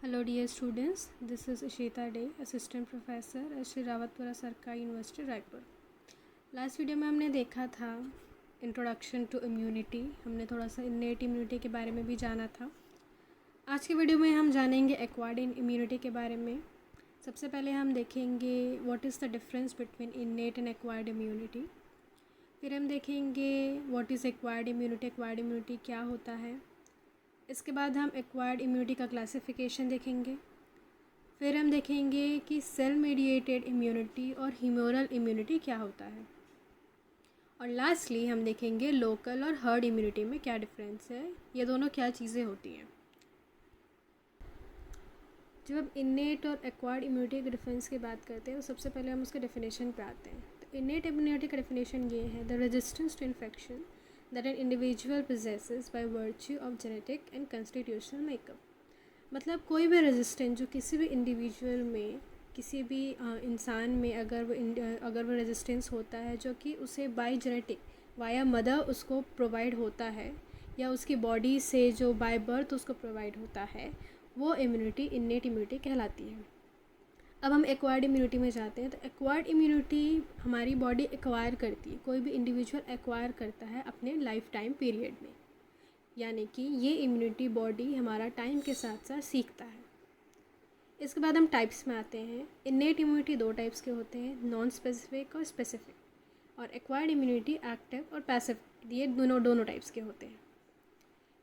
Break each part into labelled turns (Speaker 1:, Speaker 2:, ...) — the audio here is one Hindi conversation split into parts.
Speaker 1: Hello dear students, this is Ishita Day, Assistant Professor at Shri Rawatpura सरकारी यूनिवर्सिटी रायपुर। लास्ट वीडियो में हमने देखा था इंट्रोडक्शन टू इम्यूनिटी। हमने थोड़ा सा इन्नेट इम्यूनिटी के बारे में भी जाना था। आज के वीडियो में हम जानेंगे एक्वायर्ड इम्यूनिटी के बारे में। सबसे पहले हम देखेंगे what is the difference between innate and acquired immunity. फिर हम देखेंगे व्हाट इज़ एक्वायर्ड इम्यूनिटी क्या होता है। इसके बाद हम एक्वायर्ड इम्यूनिटी का क्लासिफिकेशन देखेंगे। फिर हम देखेंगे कि सेल मीडिएटेड इम्यूनिटी और ह्यूमोरल इम्यूनिटी क्या होता है। और लास्टली हम देखेंगे लोकल और हर्ड इम्यूनिटी में क्या डिफरेंस है, ये दोनों क्या चीज़ें होती हैं। जब हम इन्नेट और एक्वायर्ड इम्यूनिटी के डिफरेंस की बात करते हैं तो सबसे पहले हम उसके डेफिनेशन पे आते हैं। तो इन्नेट इम्यूनिटी का डेफिनेशन ये है, the resistance to infection that an individual possesses by virtue of genetic and constitutional makeup। मतलब कोई भी रेजिस्टेंस जो किसी भी इंडिविजुअल में, किसी भी इंसान में अगर वो रेजिस्टेंस होता है जो कि उसे बाय जेनेटिक वाया मदर उसको प्रोवाइड होता है या उसकी बॉडी से जो बाय बर्थ उसको प्रोवाइड होता है, वो इम्यूनिटी इन्नेट इम्यूनिटी कहलाती है। अब हम एक्वायर्ड इम्यूनिटी में जाते हैं। तो एक्वायर्ड इम्यूनिटी हमारी बॉडी एक्वायर करती है, कोई भी इंडिविजुअल एक्वायर करता है अपने लाइफ टाइम पीरियड में, यानी कि ये इम्यूनिटी बॉडी हमारा टाइम के साथ साथ सीखता है। इसके बाद हम टाइप्स में आते हैं। इन्नेट इम्यूनिटी दो टाइप्स के होते हैं, नॉन स्पेसिफिक और स्पेसिफिक। और एक्वायर्ड इम्यूनिटी एक्टिव और पैसिव, ये दोनों टाइप्स के होते हैं।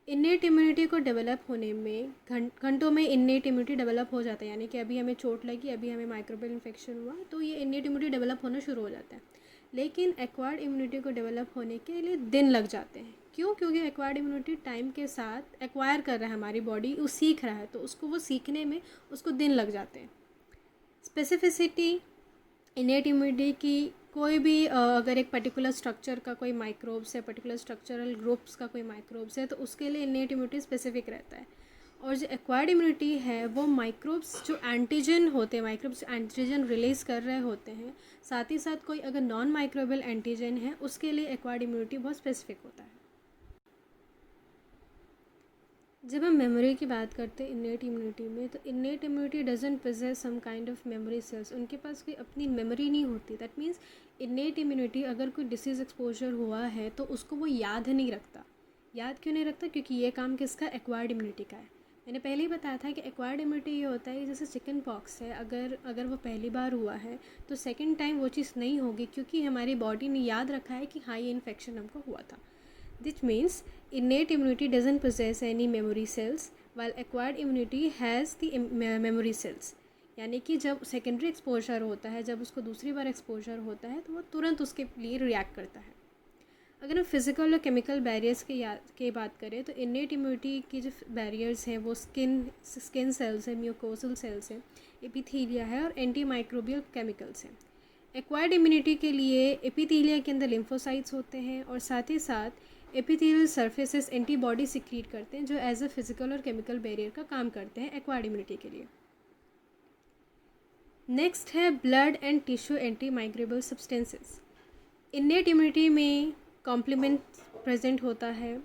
Speaker 1: इन्नेट इम्यूनिटी को डेवलप होने में घंटों में इन्नेट इम्यूनिटी डेवलप हो जाता है, यानी कि अभी हमें चोट लगी, अभी हमें माइक्रोबियल इन्फेक्शन हुआ तो ये इन्नेट इम्यूनिटी डेवलप होना शुरू हो जाता है। लेकिन एक्वायर्ड इम्यूनिटी को डेवलप होने के लिए दिन लग जाते हैं। क्यों? क्योंकि एक्वायर्ड इम्यूनिटी टाइम के साथ एक्वायर कर रहा है, हमारी बॉडी वो सीख रहा है, तो उसको वो सीखने में उसको दिन लग जाते हैं। स्पेसिफिसिटी इन्नेट इम्यूनिटी की, कोई भी अगर एक पर्टिकुलर स्ट्रक्चर का कोई माइक्रोब्स है, पर्टिकुलर स्ट्रक्चरल ग्रुप्स का कोई माइक्रोब्स है, तो उसके लिए इन्नेट इम्यूनिटी स्पेसिफिक रहता है। और जो एक्वायर्ड इम्यूनिटी है वो माइक्रोब्स जो एंटीजन होते हैं, माइक्रोब्स एंटीजन रिलीज़ कर रहे होते हैं, साथ ही साथ कोई अगर नॉन माइक्रोबियल एंटीजन है उसके लिए एक्वायर्ड इम्यूनिटी बहुत स्पेसिफिक होता है। जब हम मेमोरी की बात करते हैं इन्नेट इम्यूनिटी में, तो innate immunity doesn't possess some kind of memory cells. उनके पास कोई अपनी मेमोरी नहीं होती। दैट मीन्स इन्नेट इम्यूनिटी अगर कोई डिसीज़ एक्सपोजर हुआ है तो उसको वो याद नहीं रखता। याद क्यों नहीं रखता? क्योंकि ये काम किसका? एक्वायर्ड इम्यूनिटी का है। मैंने पहले ही बताया था कि एक्वायर्ड इम्यूनिटी ये होता है जैसे चिकन पॉक्स है, अगर वो पहली बार हुआ है तो सेकेंड टाइम वो चीज़ नहीं होगी, क्योंकि हमारी बॉडी ने याद रखा है कि हाँ ये इन्फेक्शन हमको हुआ था। This means innate immunity doesn't possess any memory cells, while acquired immunity has the memory cells। यानी कि जब सेकेंडरी एक्सपोजर होता है, जब उसको दूसरी बार एक्सपोजर होता है तो वो तुरंत उसके लिए रिएक्ट करता है। अगर हम फिज़िकल और केमिकल बैरियर्स की बात करें तो इन्नेट इम्यूनिटी की जो बैरियर्स हैं वो स्किन सेल्स है, म्यूकोसल सेल्स है, एपिथीलिया है और एंटी माइक्रोबियल केमिकल्स हैं। एक्वायर्ड इम्यूनिटी के लिए एपिथीलिया के अंदर लिम्फोसाइट्स होते हैं और साथ ही साथ एपिथेलियल सर्फेसेस एंटीबॉडी सिक्रीट करते हैं जो एज अ फिजिकल और केमिकल बैरियर का काम करते हैं एक्वायर्ड इम्यूनिटी के लिए। नेक्स्ट है blood and tissue anti microbial substances. Innate immunity में कॉम्प्लीमेंट प्रेजेंट होता है,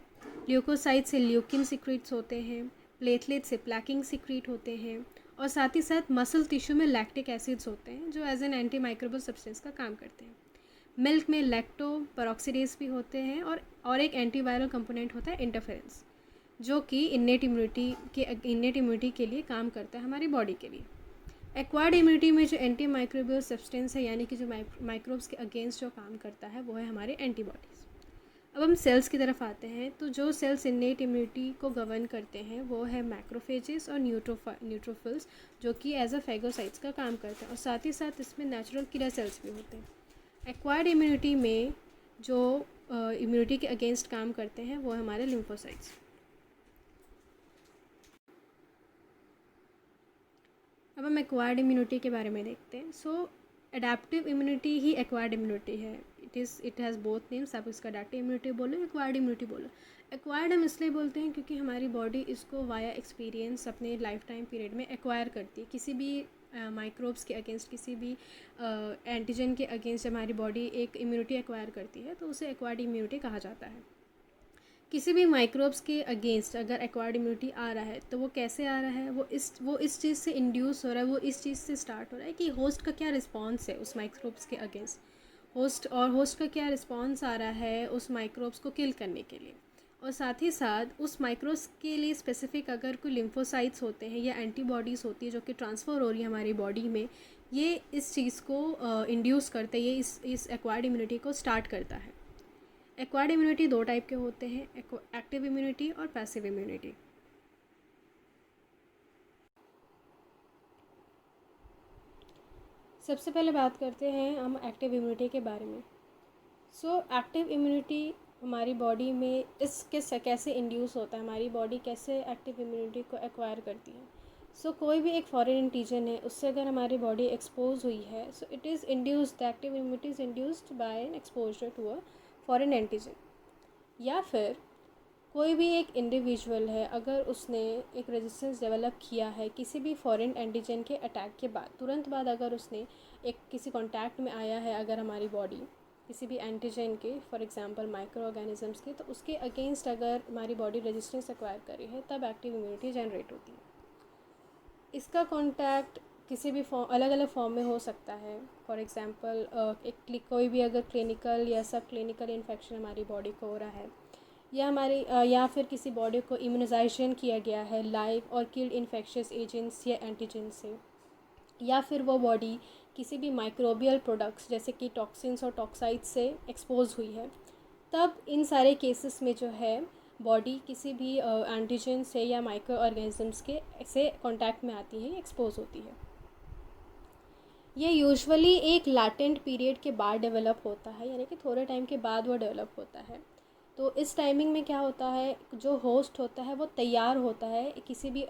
Speaker 1: ल्यूकोसाइट से ल्यूकिन सिक्रीट्स होते हैं, प्लेटलेट से प्लैकिंग सिक्रीट होते हैं और साथ ही साथ मसल टिश्यू में लैक्टिक एसिड्स होते हैं जो as an antimicrobial substance का काम करते हैं। मिल्क में लैक्टो पेरोक्सीडेज भी होते हैं और एक एंटीवायरल कंपोनेंट होता है इंटरफेरेंस, जो कि इन्नेट इम्यूनिटी के लिए काम करता है हमारी बॉडी के लिए। एक्वायर्ड इम्यूनिटी में जो एंटी माइक्रोबियल सब्सटेंस है, यानी कि जो माइक्रोब्स के अगेंस्ट जो काम करता है, वो है हमारे एंटीबॉडीज़। अब हम सेल्स की तरफ आते हैं। तो जो सेल्स इन्नेट इम्यूनिटी को गवर्न करते हैं वो है मैक्रोफेजेस और न्यूट्रोफिल्स, जो कि एज अ फेगोसाइट्स का काम करते हैं और साथ ही साथ इसमें नेचुरल किलर सेल्स भी होते हैं। एक्वायर्ड इम्यूनिटी में जो इम्यूनिटी के अगेंस्ट काम करते हैं वो है हमारे लिम्फोसाइट्स। अब हम एक्वायर्ड इम्यूनिटी के बारे में देखते हैं। सो एडेप्टिव इम्यूनिटी ही एक्वायर्ड इम्यूनिटी है। It has both names. आप इसका एडेप्टिव इम्यूनिटी बोलो, एक्वायर्ड इम्यूनिटी बोलो। एक्वायर्ड हम इसलिए बोलते हैं क्योंकि हमारी बॉडी इसको वाया एक्सपीरियंस अपने लाइफ टाइम पीरियड में एक्वायर करती है। किसी भी माइक्रोब्स के अगेंस्ट, किसी भी एंटीजन के अगेंस्ट हमारी बॉडी एक इम्यूनिटी एक्वायर करती है तो उसे एक्वायर्ड इम्यूनिटी कहा जाता है। किसी भी माइक्रोब्स के अगेंस्ट अगर एक्वायर्ड इम्यूनिटी आ रहा है तो वो कैसे आ रहा है, वो इस चीज़ से इंड्यूस हो रहा है, वो इस चीज़ से स्टार्ट हो रहा है कि होस्ट का क्या रिस्पॉन्स है उस माइक्रोब्स के अगेंस्ट, होस्ट का क्या रिस्पॉन्स आ रहा है उस माइक्रोब्स को किल करने के लिए। और साथ ही साथ उस माइक्रोब्स के लिए स्पेसिफिक अगर कोई लिम्फोसाइट्स होते हैं या एंटीबॉडीज़ होती है जो कि ट्रांसफ़र हो रही है हमारी बॉडी में, ये इस चीज़ को इंड्यूस करते हैं, ये इस एक्वायर्ड इम्यूनिटी को स्टार्ट करता है। एक्वायर्ड इम्यूनिटी दो टाइप के होते हैं, एक्टिव इम्यूनिटी और पैसिव इम्यूनिटी। सबसे पहले बात करते हैं हम एक्टिव इम्यूनिटी के बारे में। एक्टिव इम्यूनिटी हमारी बॉडी में इसके कैसे इंड्यूस होता है, हमारी बॉडी कैसे एक्टिव इम्यूनिटी को एक्वायर करती है। कोई भी एक फॉरेन एंटीजन है, उससे अगर हमारी बॉडी एक्सपोज हुई है, it is induced, the active immunity is induced by an exposure to a foreign antigen. या फिर कोई भी एक इंडिविजुअल है, अगर उसने एक रेजिस्टेंस डेवलप किया है किसी भी फॉरेन एंटीजन के अटैक के बाद, तुरंत बाद अगर उसने एक किसी कांटेक्ट में आया है अगर हमारी बॉडी किसी भी एंटीजन के, फॉर एग्जांपल माइक्रो ऑर्गेनिजम्स के, तो उसके अगेंस्ट अगर हमारी बॉडी रेजिस्टेंस एक्वायर करी है तब एक्टिव इम्यूनिटी जनरेट होती है। इसका कांटेक्ट किसी भी फॉर्म, अलग अलग फॉर्म में हो सकता है। फॉर एग्जांपल कोई भी अगर क्लिनिकल या सब क्लिनिकल इन्फेक्शन हमारी बॉडी को हो रहा है, या फिर किसी बॉडी को इम्यूनाइजेशन किया गया है लाइव और किल्ड इन्फेक्शियस एजेंट्स या एंटीजन से, या फिर वो बॉडी किसी भी माइक्रोबियल प्रोडक्ट्स जैसे कि टॉक्सिन्स और टॉक्साइड्स से एक्सपोज हुई है, तब इन सारे केसेस में जो है बॉडी किसी भी एंटीजन से या माइक्रो ऑर्गेनिजम्स के से कांटेक्ट में आती है, एक्सपोज होती है। ये यूजुअली एक लैटेंट पीरियड के बाद डेवलप होता है, यानी कि थोड़े टाइम के बाद वो डेवलप होता है। तो इस टाइमिंग में क्या होता है, जो होस्ट होता है वो तैयार होता है किसी भी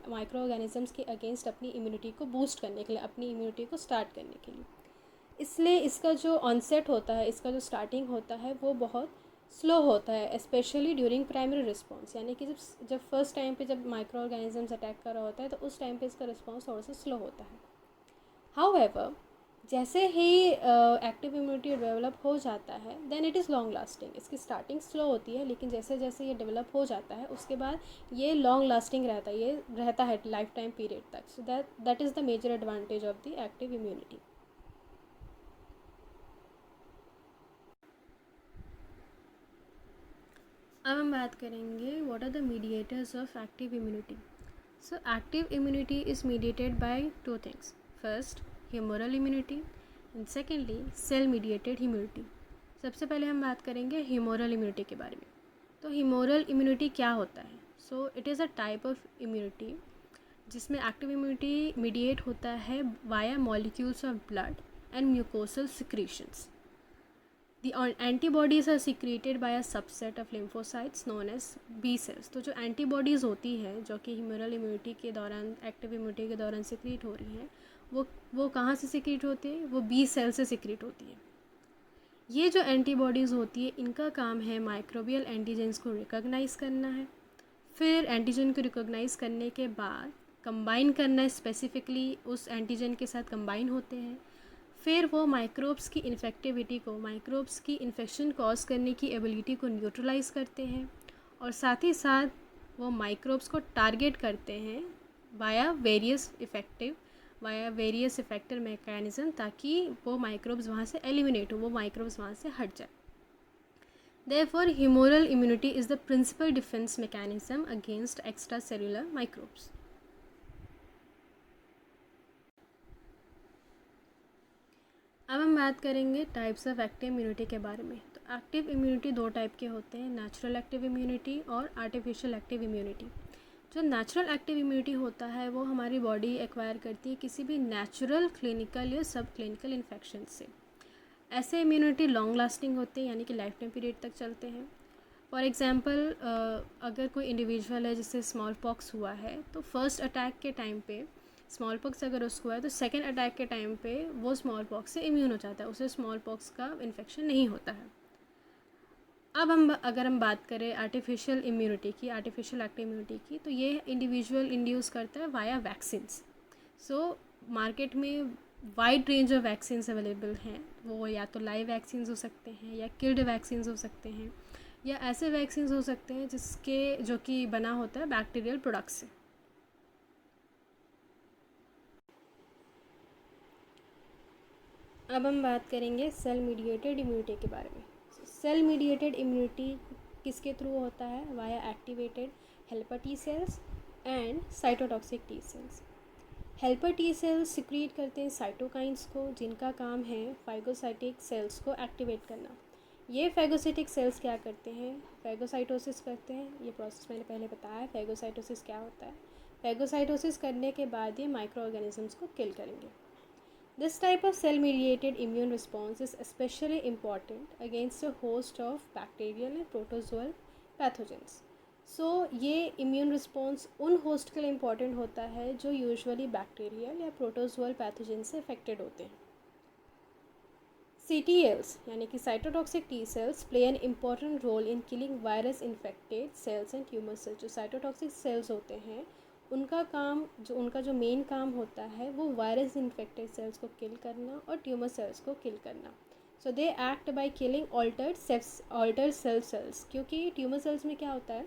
Speaker 1: माइक्रो ऑर्गेनिजम्स के अगेंस्ट अपनी इम्यूनिटी को बूस्ट करने के लिए, अपनी इम्यूनिटी को स्टार्ट करने के लिए। इसलिए इसका जो ऑनसेट होता है, इसका जो स्टार्टिंग होता है वो बहुत स्लो होता है, स्पेशली ड्यूरिंग प्राइमरी रिस्पॉन्स, यानी कि जब फर्स्ट टाइम पे जब माइक्रो ऑर्गेनिजम्स अटैक कर रहा होता है तो उस टाइम पे इसका रिस्पॉन्स थोड़ा सा स्लो होता है। हाउएवर जैसे ही एक्टिव इम्यूनिटी डेवलप हो जाता है then it is long lasting. इसकी स्टार्टिंग स्लो होती है, लेकिन जैसे जैसे ये डेवलप हो जाता है उसके बाद ये लॉन्ग लास्टिंग रहता है, ये रहता है लाइफ टाइम पीरियड तक। So that is the major advantage of the active immunity. अब हम बात करेंगे what are the mediators of active immunity. Active immunity is mediated by two things. First, humoral immunity, and secondly cell mediated immunity. सबसे पहले हम बात करेंगे ह्यूमरल इम्यूनिटी के बारे में। तो ह्यूमरल इम्यूनिटी क्या होता है? It is a type of immunity जिसमें एक्टिव इम्यूनिटी मीडिएट होता है via molecules of blood and mucosal secretions. The antibodies are secreted by a subset of lymphocytes known as B cells। तो जो एंटीबॉडीज़ होती है जो कि ह्यूमरल इम्यूनिटी के दौरान, एक्टिव इम्यूनिटी के दौरान सिक्रीट हो रही हैं, वो कहाँ से सिक्रीट होती है? वो बी सेल से सिक्रीट होती है। ये जो एंटीबॉडीज़ होती है इनका काम है माइक्रोबियल एंटीजेंस को रिकॉग्नाइज़ करना है, फिर एंटीजन को रिकॉग्नाइज़ करने के बाद कंबाइन करना है, स्पेसिफिकली उस एंटीजन के साथ कंबाइन होते हैं, फिर वो माइक्रोब्स की इन्फेक्टिविटी को, माइक्रोब्स की इन्फेक्शन कॉज करने की एबिलिटी को न्यूट्रलाइज़ करते हैं, और साथ ही साथ वो माइक्रोब्स को टारगेट करते हैं वाया वेरियस इफेक्टर मैकेनिज़्म, ताकि वो माइक्रोब्स वहाँ से एलिमिनेट हो, वो माइक्रोब्स वहाँ से हट जाए। Therefore, humoral immunity is the principal defense mechanism against extracellular microbes. अब हम बात करेंगे टाइप्स ऑफ एक्टिव इम्यूनिटी के बारे में। तो एक्टिव इम्यूनिटी दो टाइप के होते हैं, नेचुरल एक्टिव इम्यूनिटी और आर्टिफिशियल एक्टिव इम्यूनिटी। जो नेचुरल एक्टिव इम्यूनिटी होता है वो हमारी बॉडी एक्वायर करती है किसी भी नेचुरल क्लिनिकल या सब क्लिनिकल इन्फेक्शन से। ऐसे इम्यूनिटी लॉन्ग लास्टिंग होते हैं, यानी कि लाइफ टाइम पीरियड तक चलते हैं। फॉर एग्ज़ाम्पल, अगर कोई इंडिविजुअल है जिससे स्मॉल पॉक्स हुआ है, तो फर्स्ट अटैक के टाइम पे स्मॉल पॉक्स अगर उसको है तो सेकेंड अटैक के टाइम पे वो स्मॉल पॉक्स से इम्यून हो जाता है, उसे स्मॉल पॉक्स का इन्फेक्शन नहीं होता है। अब अगर हम बात करें आर्टिफिशियल इम्यूनिटी की, आर्टिफिशियल एक्टिव इम्यूनिटी की, तो ये इंडिविजुअल इंड्यूस करता है वाया वैक्सीन्स। मार्केट में wide range of vaccines available हैं, वो या तो लाइव वैक्सीन्स हो सकते हैं या किल्ड वैक्सीन्स हो सकते हैं, या ऐसे वैक्सीन हो सकते हैं जो कि बना होता है बैक्टीरियल प्रोडक्ट से। अब हम बात करेंगे सेल मीडिएटेड इम्यूनिटी के बारे में। सेल मीडिएटेड इम्यूनिटी किसके थ्रू होता है? Via activated helper T cells and cytotoxic T cells. Helper T cells secrete करते हैं साइटोकाइंस को, जिनका काम है फाइगोसाइटिक सेल्स को एक्टिवेट करना। ये फैगोसाइटिक सेल्स क्या करते हैं? फैगोसाइटोसिस करते हैं। ये प्रोसेस मैंने पहले बताया है फैगोसाइटोसिस क्या होता है। फैगोसाइटोसिस करने के बाद ये माइक्रो ऑर्गेनिजम्स को किल करेंगे। This type of cell-mediated immune response is especially important against a host of bacterial and protozoal pathogens. So ये immune response उन host के लिए important होता है जो usually bacterial या protozoal pathogen से affected होते हैं। CTLs यानी कि cytotoxic T cells play an important role in killing virus infected cells and tumor cells। जो cytotoxic cells होते हैं उनका जो मेन काम होता है वो वायरस इन्फेक्टेड सेल्स को किल करना और ट्यूमर सेल्स को किल करना। So they act by killing altered cells, क्योंकि ट्यूमर सेल्स में क्या होता है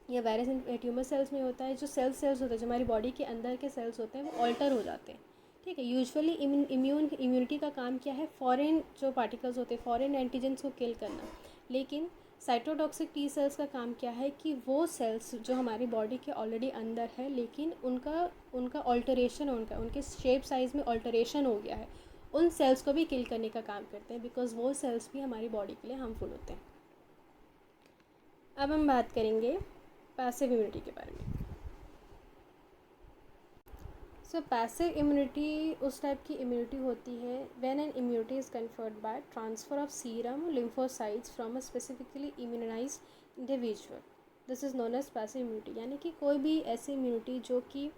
Speaker 1: या वायरस ट्यूमर सेल्स में होता है, जो सेल्स होते हैं जो हमारी बॉडी के अंदर के सेल्स होते हैं वो ऑल्टर हो जाते हैं। ठीक है, यूजुअली इम्यूनिटी का काम क्या है? फॉरेन जो पार्टिकल्स होते हैं, फॉरेन एंटीजेंस को किल करना। लेकिन साइटोटॉक्सिक टी सेल्स का काम क्या है कि वो सेल्स जो हमारी बॉडी के ऑलरेडी अंदर है लेकिन उनका ऑल्टरेशन उनके शेप साइज़ में ऑल्टरेशन हो गया है, उन सेल्स को भी किल करने का काम करते हैं, बिकॉज वो सेल्स भी हमारी बॉडी के लिए हार्मफुल होते हैं। अब हम बात करेंगे पैसिव इम्यूनिटी के बारे में। सो पैसिव इम्यूनिटी उस टाइप की इम्यूनिटी होती है when an immunity is conferred by transfer of serum lymphocytes from a specifically immunised individual. This is known as passive immunity. यानी कि कोई भी ऐसी इम्यूनिटी जो कि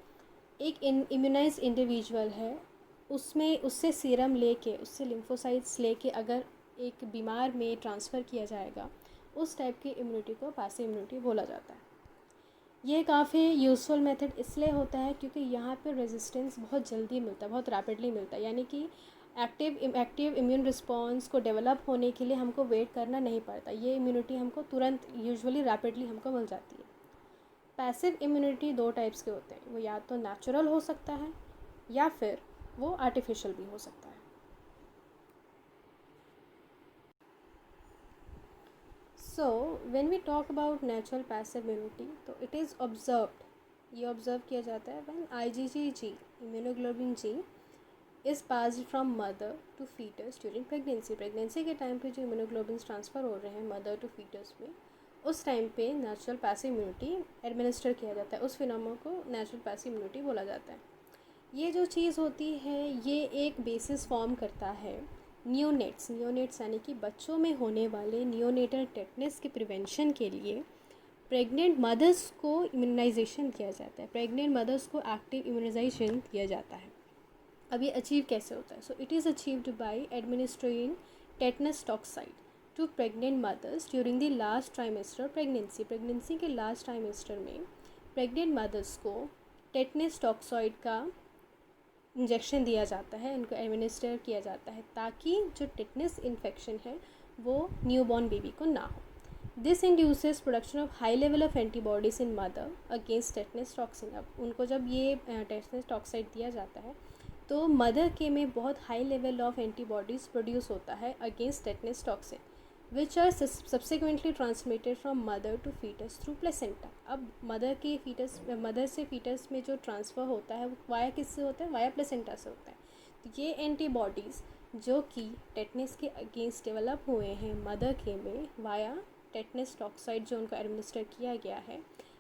Speaker 1: एक इम्यूनाइज्ड इंडिविजुअल है उससे सीरम लेके, उससे लिम्फोसाइट्स लेके अगर एक बीमार में ट्रांसफ़र किया जाएगा, उस टाइप की इम्यूनिटी को पैसिव इम्यूनिटी बोला जाता है। ये काफ़ी यूज़फुल मेथड इसलिए होता है क्योंकि यहाँ पे रेजिस्टेंस बहुत जल्दी मिलता है, बहुत रैपिडली मिलता है। यानी कि एक्टिव इम्यून रिस्पॉन्स को डेवलप होने के लिए हमको वेट करना नहीं पड़ता। ये इम्यूनिटी हमको तुरंत यूजुअली रैपिडली हमको मिल जाती है। पैसिव इम्यूनिटी दो टाइप्स के होते हैं, वो या तो नेचुरल हो सकता है या फिर वो आर्टिफिशियल भी हो सकता है। So when we talk about natural passive immunity, तो इट इज़ ऑब्जर्व्ड, ये ऑब्ज़र्व किया जाता है when IgG immunoglobin G is passed from mother to foetus during pregnancy के टाइम पे जो इम्यूनोग्लोबिन ट्रांसफ़र हो रहे हैं मदर टू फीटस में, उस टाइम पे नेचुरल पैसिव इम्यूनिटी एडमिनिस्टर किया जाता है। उस फिनोमेना को नेचुरल पैसिव इम्यूनिटी बोला जाता है। ये जो चीज़ होती है ये एक बेसिस फॉर्म करता है नियोनेट्स यानी कि बच्चों में होने वाले नियोनेटल टेटनस के प्रिवेंशन के लिए प्रेग्नेंट मदर्स को इम्यूनाइजेशन किया जाता है, प्रेग्नेंट मदर्स को एक्टिव इम्यूनाइजेशन दिया जाता है। अब ये अचीव कैसे होता है? So it is achieved by administering tetanus toxoid to pregnant mothers during the last trimester pregnancy के लास्ट ट्राइमेस्टर में प्रेग्नेंट मदर्स को टेटनस टॉक्साइड का इंजेक्शन दिया जाता है, उनको एडमिनिस्टर किया जाता है ताकि जो टेटनस इन्फेक्शन है वो न्यूबॉर्न बेबी को ना हो। This induces production of high level of antibodies in mother against tetanus toxin. अब उनको जब ये टेटनस टॉक्साइड दिया जाता है तो मदर के में बहुत high level of antibodies produce होता है against tetanus toxin, which are subsequently transmitted from mother to foetus through placenta. अब मदर से फीटस में जो ट्रांसफ़र होता है वो वाया किससे होता है? वाया प्लेसेंटा से होता है। तो ये एंटीबॉडीज़ जो कि टेटनस के अगेंस्ट डेवलप हुए हैं मदर के में वाया टेटनस टॉक्साइड जो उनको एडमिनिस्टर किया गया है,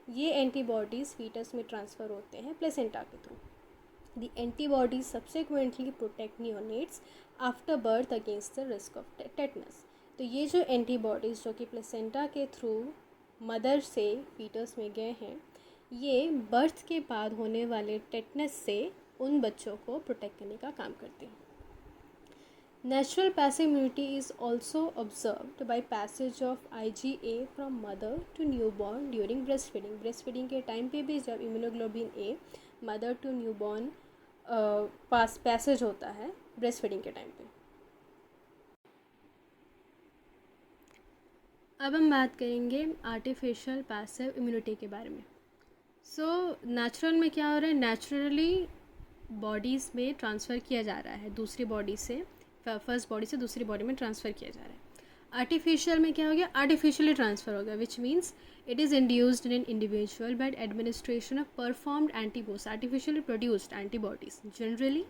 Speaker 1: ये एंटीबॉडीज़ फीटस में ट्रांसफ़र होते हैं प्लेसेंटा के through. The antibodies subsequently protect neonates after birth against the risk of tetanus। तो ये जो एंटीबॉडीज़ जो कि प्लेसेंटा के थ्रू मदर से फीटस में गए हैं, ये बर्थ के बाद होने वाले टेटनस से उन बच्चों को प्रोटेक्ट करने का काम करते हैं। Natural passive immunity is also observed by passage of IgA from mother to newborn during breast feeding के टाइम पे भी जब immunoglobin A mother to newborn passage होता है ब्रेस्ट फीडिंग के टाइम पे। अब हम बात करेंगे आर्टिफिशियल पैसिव इम्यूनिटी के बारे में। नेचुरल में क्या हो रहा है, नेचुरली बॉडीज़ में ट्रांसफ़र किया जा रहा है दूसरी बॉडी से, फर्स्ट बॉडी से दूसरी बॉडी में ट्रांसफ़र किया जा रहा है। आर्टिफिशियल में क्या हो गया, आर्टिफिशियली ट्रांसफ़र हो गया, which means it is induced in an individual bye administration of performed antibodies, artificially produced antibodies generally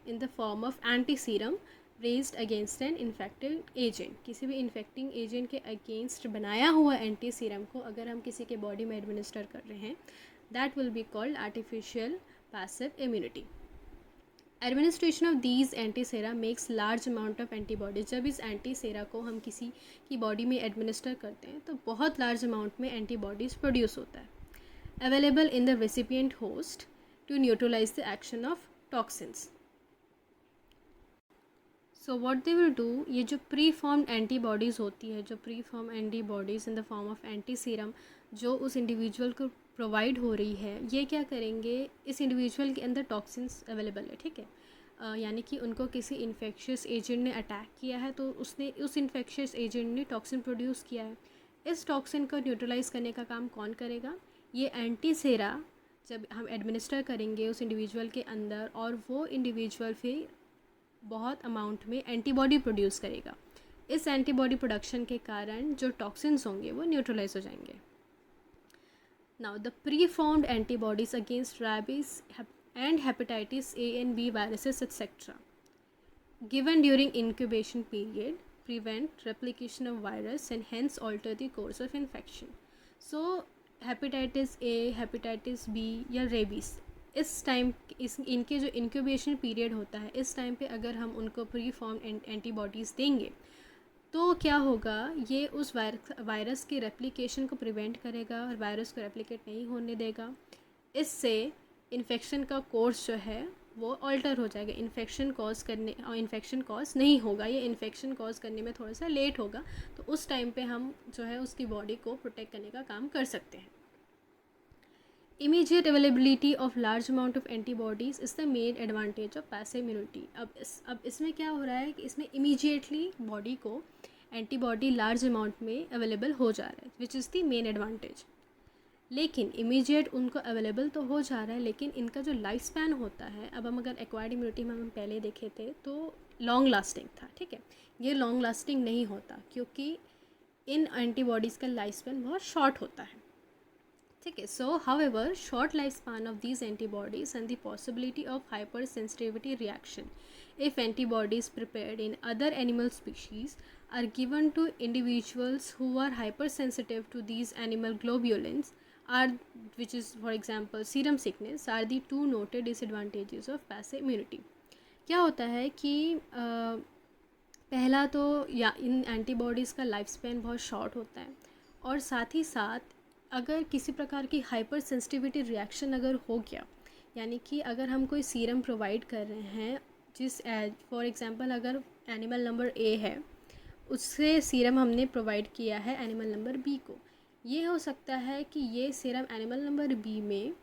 Speaker 1: in the form of anti serum raised against an infective agent. किसी भी इन्फेक्टिंग एजेंट के अगेंस्ट बनाया हुआ एंटी सीरम को अगर हम किसी के बॉडी में एडमिनिस्टर कर रहे हैं, that will be called artificial passive immunity. Administration of these anti sera makes large amount of antibodies. जब इस एंटी सेरा को हम किसी की बॉडी में एडमिनिस्टर करते हैं तो बहुत लार्ज अमाउंट में एंटीबॉडीज प्रोड्यूस होता है, available in the recipient host to neutralise the action of toxins. So what they will do, ये जो प्री फॉर्म्ड एंटीबॉडीज़ होती है, जो pre form antibodies in the form of anti serum जो उस इंडिविजुअल को प्रोवाइड हो रही है, ये क्या करेंगे, इस इंडिविजुअल के अंदर टॉक्सिन्स अवेलेबल है, ठीक है, यानी कि उनको किसी इन्फेक्शियस एजेंट ने अटैक किया है तो उसने उस इन्फेक्शियस एजेंट ने टॉक्सिन प्रोड्यूस किया है। इस टॉक्सिन को न्यूट्रलाइज करने का काम कौन करेगा, ये एंटी सेरा जब हम एडमिनिस्टर करेंगे उस इंडिविजुअल के अंदर, और वो इंडिविजुअल फिर बहुत अमाउंट में एंटीबॉडी प्रोड्यूस करेगा। इस एंटीबॉडी प्रोडक्शन के कारण जो टॉक्सिन्स होंगे वो न्यूट्रलाइज हो जाएंगे। Now, the pre-formed antibodies against rabies and hepatitis A and B viruses etc. given during incubation period prevent replication of virus and hence alter the course of infection. So, hepatitis A, hepatitis B या rabies, इस टाइम इनके जो इंक्यूबेशन पीरियड होता है, इस टाइम पे अगर हम उनको प्री फॉर्म एंटीबॉडीज़ देंगे तो क्या होगा, ये उस वायरस के रेप्लिकेशन को प्रिवेंट करेगा और वायरस को रेप्लिकेट नहीं होने देगा। इससे इन्फेक्शन का कोर्स जो है वो ऑल्टर हो जाएगा, इन्फेक्शन कॉज नहीं होगा, ये इन्फेक्शन कॉज करने में थोड़ा सा लेट होगा, तो उस टाइम पे हम जो है उसकी बॉडी को प्रोटेक्ट करने का काम कर सकते हैं। Immediate availability of large amount of antibodies is the main advantage of passive immunity. अब इसमें क्या हो रहा है कि इसमें इमीडिएटली बॉडी को एंटीबॉडी लार्ज अमाउंट में अवेलेबल हो जा रहा है, which is the main advantage. लेकिन इमीडिएट उनको अवेलेबल तो हो जा रहा है, लेकिन इनका जो लाइफ स्पैन होता है, अब हम अगर एक्वायर्ड इम्यूनिटी में हम पहले देखे थे तो लॉन्ग लास्टिंग था, ठीक है, ये लॉन्ग लास्टिंग नहीं होता क्योंकि इन एंटीबॉडीज़ का लाइफ स्पैन बहुत शॉर्ट होता है, ठीक है। सो however short life span of these antibodies and the possibility of hyper sensitivity reaction if antibodies prepared in other animal species are given to individuals who are hypersensitive to these animal globulins are, which is for example serum sickness, are the two noted disadvantages of passive immunity। क्या होता है कि पहला तो या इन एंटीबॉडीज़ का लाइफ स्पैन बहुत शॉर्ट होता है, और साथ ही साथ अगर किसी प्रकार की हाइपर सेंसिटिविटी रिएक्शन अगर हो गया, यानी कि अगर हम कोई सीरम प्रोवाइड कर रहे हैं जिस फॉर एग्ज़ाम्पल अगर एनिमल नंबर ए है, उससे सीरम हमने प्रोवाइड किया है एनिमल नंबर बी को, ये हो सकता है कि ये सीरम एनिमल नंबर बी में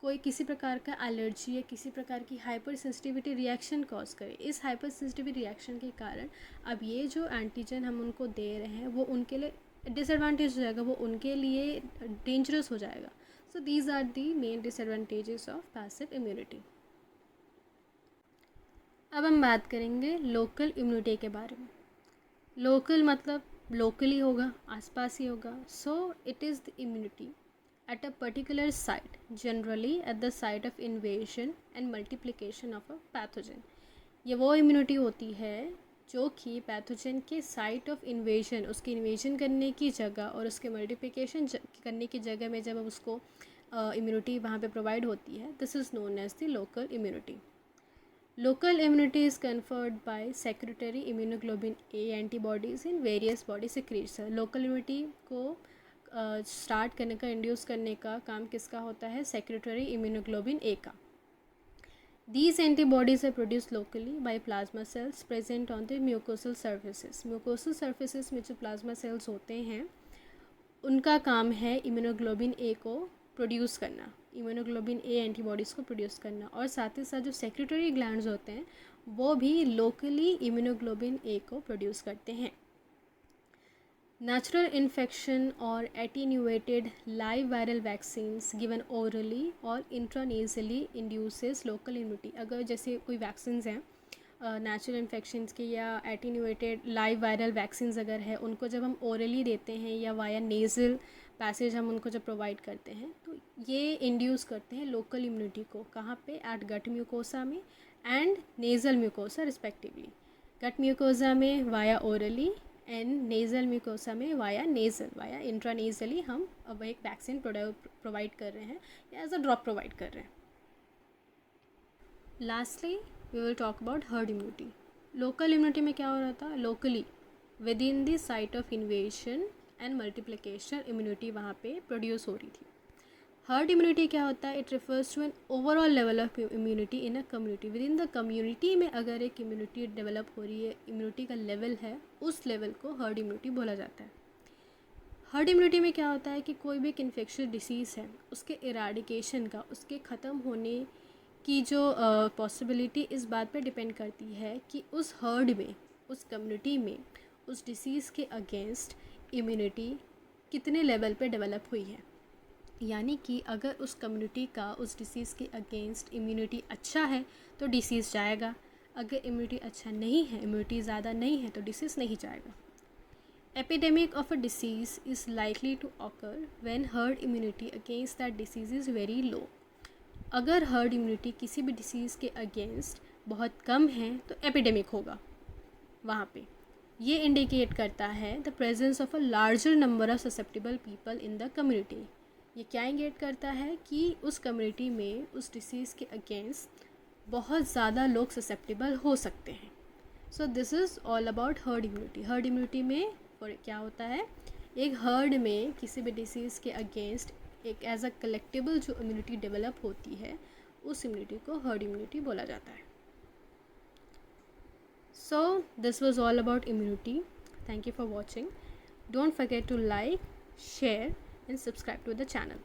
Speaker 1: कोई किसी प्रकार का एलर्जी या किसी प्रकार की हाइपर सेंसिटिविटी रिएक्शन कॉज करे। इस हाइपर सेंसिटिविटी रिएक्शन के कारण अब ये जो एंटीजन हम उनको दे रहे हैं वो उनके लिए डिसएडवांटेज हो जाएगा, वो उनके लिए डेंजरस हो जाएगा। So these are the main disadvantages of passive immunity. अब हम बात करेंगे लोकल इम्यूनिटी के बारे में। लोकल मतलब लोकली होगा, आसपास ही होगा। सो it is the immunity at a particular site, generally at the site of invasion and multiplication of a pathogen. ये वो इम्यूनिटी होती है जो कि पैथोजन के साइट ऑफ इन्वेजन, उसकी इन्वेजन करने की जगह और उसके मल्टीप्लिकेशन करने की जगह में जब उसको इम्यूनिटी वहाँ पे प्रोवाइड होती है, this is known as the local immunity. Local immunity is conferred by secretory immunoglobulin A antibodies in various body secretions। Local immunity को स्टार्ट करने का, इंड्यूस करने का काम किसका होता है, सेक्रेटरी इम्यूनोग्लोबिन ए का। These antibodies are produced locally by plasma cells present on the mucosal surfaces। mucosal surfaces में जो प्लाज्मा सेल्स होते हैं उनका काम है इम्यूनोग्लोबिन ए को प्रोड्यूस करना, इम्यूनोग्लोबिन ए एंटीबॉडीज़ को प्रोड्यूस करना, और साथ ही साथ जो सेक्रेटरी ग्लैंड्स होते हैं वो भी लोकली इम्यूनोग्लोबिन ए को प्रोड्यूस करते हैं। Natural infection or attenuated live viral vaccines given orally or intranasally induces local immunity. अगर जैसे कोई वैक्सीन्स हैं नेचुरल इन्फेक्शंस के या एटीन्यूएटेड लाइव वायरल वैक्सीन्स अगर है, उनको जब हम ओरली देते हैं या वाया नेज़ल पैसेज हम उनको जब प्रोवाइड करते हैं, तो ये इंड्यूस करते हैं लोकल इम्यूनिटी को. कहाँ पे? एट गट म्यूकोसा में and nasal mucosa respectively. Gut mucosa में via orally and nasal mucosa में वाया इंट्रानेज़ली हम अब एक वैक्सीन प्रोवाइड कर रहे हैं या एज अ ड्रॉप प्रोवाइड कर रहे हैं. Lastly we will talk about herd immunity. Local immunity में क्या हो रहा था? Locally within the site of invasion and multiplication immunity वहाँ पे प्रोड्यूस हो रही थी. हर्ड इम्यूनिटी क्या होता है? It refers to an overall level of immunity in a community. Within the community में अगर एक इम्यूनिटी डेवलप हो रही है, इम्यूनिटी का लेवल है, उस लेवल को हर्ड इम्यूनिटी बोला जाता है. हर्ड इम्यूनिटी में क्या होता है कि कोई भी एक इन्फेक्शियस डिसीज़ है, उसके इराडिकेशन का, उसके ख़त्म होने की जो पॉसिबिलिटी इस बात पे डिपेंड करती है कि उस हर्ड में, उस कम्युनिटी में, उस डिसीज़ के अगेंस्ट इम्यूनिटी कितने लेवल पे डेवलप हुई है. यानी कि अगर उस कम्युनिटी का उस डिसीज़ के अगेंस्ट इम्यूनिटी अच्छा है तो डिसीज़ जाएगा. अगर इम्यूनिटी अच्छा नहीं है, इम्यूनिटी ज़्यादा नहीं है, तो डिसीज़ नहीं जाएगा. Epidemic of a disease is likely to occur when herd immunity against that disease is very low. अगर हर्ड इम्यूनिटी किसी भी डिसीज़ के अगेंस्ट बहुत कम है तो एपिडेमिक होगा वहाँ पे. ये इंडिकेट करता है the presence of a larger number of susceptible people in the community. ये क्या इंडिकेट करता है कि उस कम्युनिटी में उस डिसीज़ के अगेंस्ट बहुत ज़्यादा लोग ससेप्टेबल हो सकते हैं. So this is all about herd immunity. Herd immunity में क्या होता है? एक हर्ड में किसी भी डिसीज़ के अगेंस्ट एक एज अ कलेक्टिबल जो इम्यूनिटी डेवलप होती है, उस इम्यूनिटी को हर्ड इम्यूनिटी बोला जाता है. So this was all about immunity. Thank you for watching. Don't forget to like, share and subscribe to the channel.